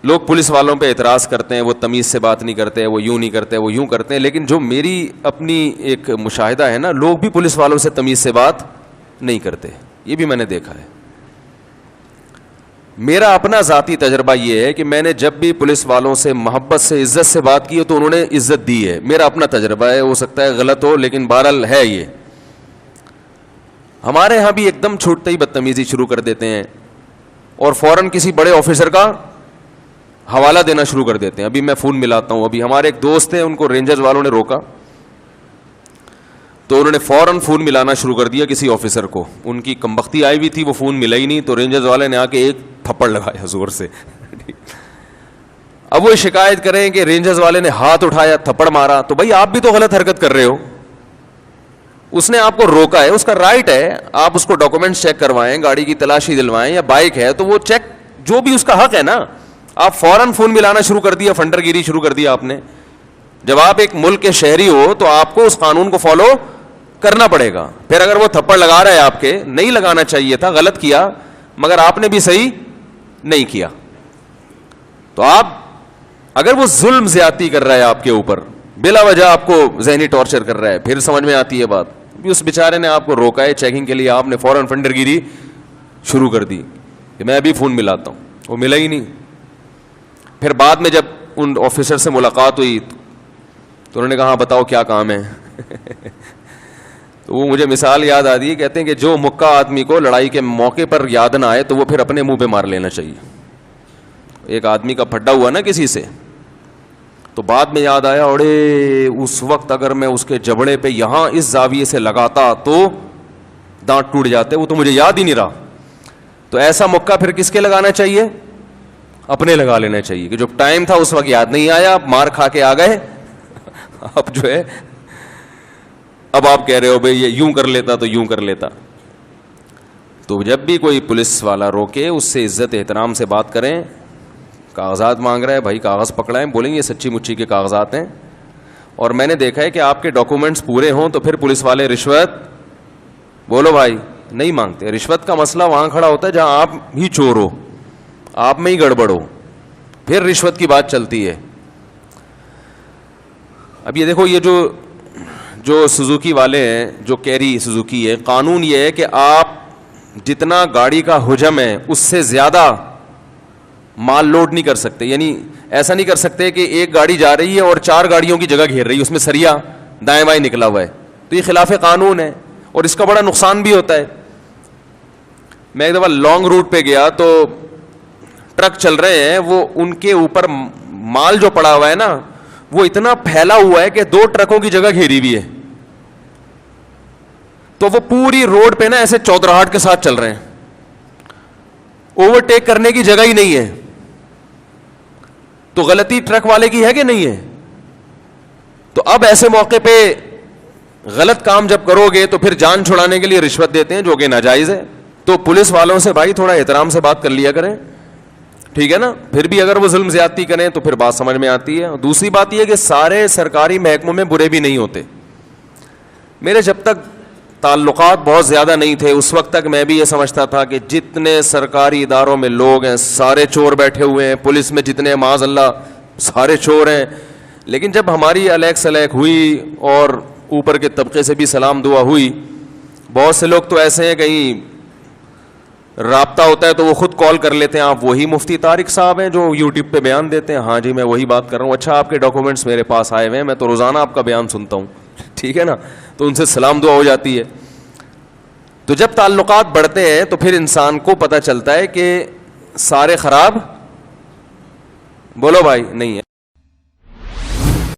لوگ پولیس والوں پہ اعتراض کرتے ہیں، وہ تمیز سے بات نہیں کرتے، وہ یوں نہیں کرتے، وہ یوں کرتے ہیں، لیکن جو میری اپنی ایک مشاہدہ ہے نا، لوگ بھی پولیس والوں سے تمیز سے بات نہیں کرتے، یہ بھی میں نے دیکھا ہے۔ میرا اپنا ذاتی تجربہ یہ ہے کہ میں نے جب بھی پولیس والوں سے محبت سے، عزت سے بات کی ہے تو انہوں نے عزت دی ہے، میرا اپنا تجربہ ہے، ہو سکتا ہے غلط ہو لیکن بہرحال ہے یہ۔ ہمارے ہاں بھی ایک دم چھوٹتے ہی بدتمیزی شروع کر دیتے ہیں اور فوراً کسی بڑے آفیسر کا حوالہ دینا شروع کر دیتے ہیں۔ ابھی میں فون ملاتا ہوں، ابھی ہمارے ایک دوست ہیں، ان کو رینجرز والوں نے روکا تو انہوں نے فوراً فون ملانا شروع کر دیا کسی آفیسر کو، ان کی کمبختی آئی ہوئی تھی، وہ فون ملا ہی نہیں، تو رینجرز والے نے آ کے ایک تھپڑ لگایا زور سے۔ اب وہ شکایت کریں کہ رینجرز والے نے ہاتھ اٹھایا، تھپڑ مارا، تو بھائی آپ بھی تو غلط حرکت کر رہے ہو، اس نے آپ کو روکا ہے، اس کا رائٹ ہے، آپ اس کو ڈاکومنٹس چیک کروائیں، گاڑی کی تلاشی دلوائیں، یا بائک ہے تو وہ چیک، جو بھی اس کا حق ہے نا۔ آپ فوراً فون ملانا شروع کر دیا، فنڈر گیری شروع کر دیا آپ نے۔ جب آپ ایک ملک کے شہری ہو تو آپ کو اس قانون کو فالو کرنا پڑے گا۔ پھر اگر وہ تھپڑ لگا رہا ہے، آپ کے نہیں لگانا چاہیے تھا، غلط کیا، مگر آپ نے بھی صحیح نہیں کیا، تو آپ اگر وہ ظلم زیادتی کر رہا ہے آپ کے اوپر، بلا وجہ آپ کو ذہنی ٹارچر کر رہا ہے، پھر سمجھ میں آتی ہے بات۔ اس بیچارے نے آپ کو روکا ہے چیکنگ کے لیے، آپ نے فوراً فنڈر گیری شروع کر دی کہ میں ابھی فون ملاتا ہوں، وہ ملا ہی نہیں۔ پھر بعد میں جب ان آفیسر سے ملاقات ہوئی تو انہوں نے کہا ہاں بتاؤ کیا کام ہے۔ تو وہ مجھے مثال یاد آتی ہے، کہتے ہیں کہ جو مکہ آدمی کو لڑائی کے موقع پر یاد نہ آئے تو وہ پھر اپنے منہ پہ مار لینا چاہیے۔ ایک آدمی کا پھڈا ہوا نا کسی سے، تو بعد میں یاد آیا، اڑے اس وقت اگر میں اس کے جبڑے پہ یہاں اس زاویے سے لگاتا تو دانت ٹوٹ جاتے، وہ تو مجھے یاد ہی نہیں رہا۔ تو ایسا مکہ پھر کس کے لگانا چاہیے؟ اپنے لگا لینا چاہیے کہ جو ٹائم تھا اس وقت یاد نہیں آیا، آپ مار کھا کے آ گئے، اب جو ہے اب آپ کہہ رہے ہو بھائی یہ یوں کر لیتا تو یوں کر لیتا۔ تو جب بھی کوئی پولیس والا روکے اس سے عزت احترام سے بات کریں۔ کاغذات مانگ رہا ہے بھائی، کاغذ پکڑائیں، بولیں یہ سچی مچی کے کاغذات ہیں، اور میں نے دیکھا ہے کہ آپ کے ڈاکومنٹس پورے ہوں تو پھر پولیس والے رشوت بولو بھائی نہیں مانگتے۔ رشوت کا مسئلہ وہاں کھڑا ہوتا ہے جہاں آپ ہی چور ہو، آپ میں ہی گڑبڑ ہو، پھر رشوت کی بات چلتی ہے۔ اب یہ دیکھو، یہ جو سوزوکی والے ہیں، جو کیری سوزوکی ہے، قانون یہ ہے کہ آپ جتنا گاڑی کا حجم ہے اس سے زیادہ مال لوڈ نہیں کر سکتے، یعنی ایسا نہیں کر سکتے کہ ایک گاڑی جا رہی ہے اور 4 گاڑیوں کی جگہ گھیر رہی ہے، اس میں سریا دائیں بائیں نکلا ہوا ہے، تو یہ خلاف قانون ہے اور اس کا بڑا نقصان بھی ہوتا ہے۔ میں ایک دفعہ لانگ روٹ پہ گیا تو ٹرک چل رہے ہیں، وہ ان کے اوپر مال جو پڑا ہوا ہے نا وہ اتنا پھیلا ہوا ہے کہ 2 ٹرکوں کی جگہ گھیری ہوئی ہے، تو وہ پوری روڈ پہ نا ایسے چودراہٹ کے ساتھ چل رہے ہیں، اوورٹیک کرنے کی جگہ ہی نہیں ہے۔ تو غلطی ٹرک والے کی ہے کہ نہیں ہے؟ تو اب ایسے موقع پہ غلط کام جب کرو گے تو پھر جان چھڑانے کے لیے رشوت دیتے ہیں جو کہ ناجائز ہے۔ تو پولیس والوں سے بھائی تھوڑا احترام سے بات کر لیا کریں، ٹھیک ہے نا؟ پھر بھی اگر وہ ظلم زیادتی کریں تو پھر بات سمجھ میں آتی ہے۔ دوسری بات یہ کہ سارے سرکاری محکموں میں برے بھی نہیں ہوتے۔ میرے جب تک تعلقات بہت زیادہ نہیں تھے اس وقت تک میں بھی یہ سمجھتا تھا کہ جتنے سرکاری اداروں میں لوگ ہیں سارے چور بیٹھے ہوئے ہیں، پولیس میں جتنے معاذ اللہ سارے چور ہیں۔ لیکن جب ہماری الیک سلیک ہوئی اور اوپر کے طبقے سے بھی سلام دعا ہوئی، بہت سے لوگ تو ایسے ہیں کہیں رابطہ ہوتا ہے تو وہ خود کال کر لیتے ہیں، آپ وہی مفتی طارق صاحب ہیں جو یوٹیوب پہ بیان دیتے ہیں؟ ہاں جی میں وہی بات کر رہا ہوں۔ اچھا آپ کے ڈاکومنٹس میرے پاس آئے ہوئے ہیں، میں تو روزانہ آپ کا بیان سنتا ہوں، ٹھیک ہے نا؟ تو ان سے سلام دعا ہو جاتی ہے۔ تو جب تعلقات بڑھتے ہیں تو پھر انسان کو پتہ چلتا ہے کہ سارے خراب بولو بھائی نہیں ہے۔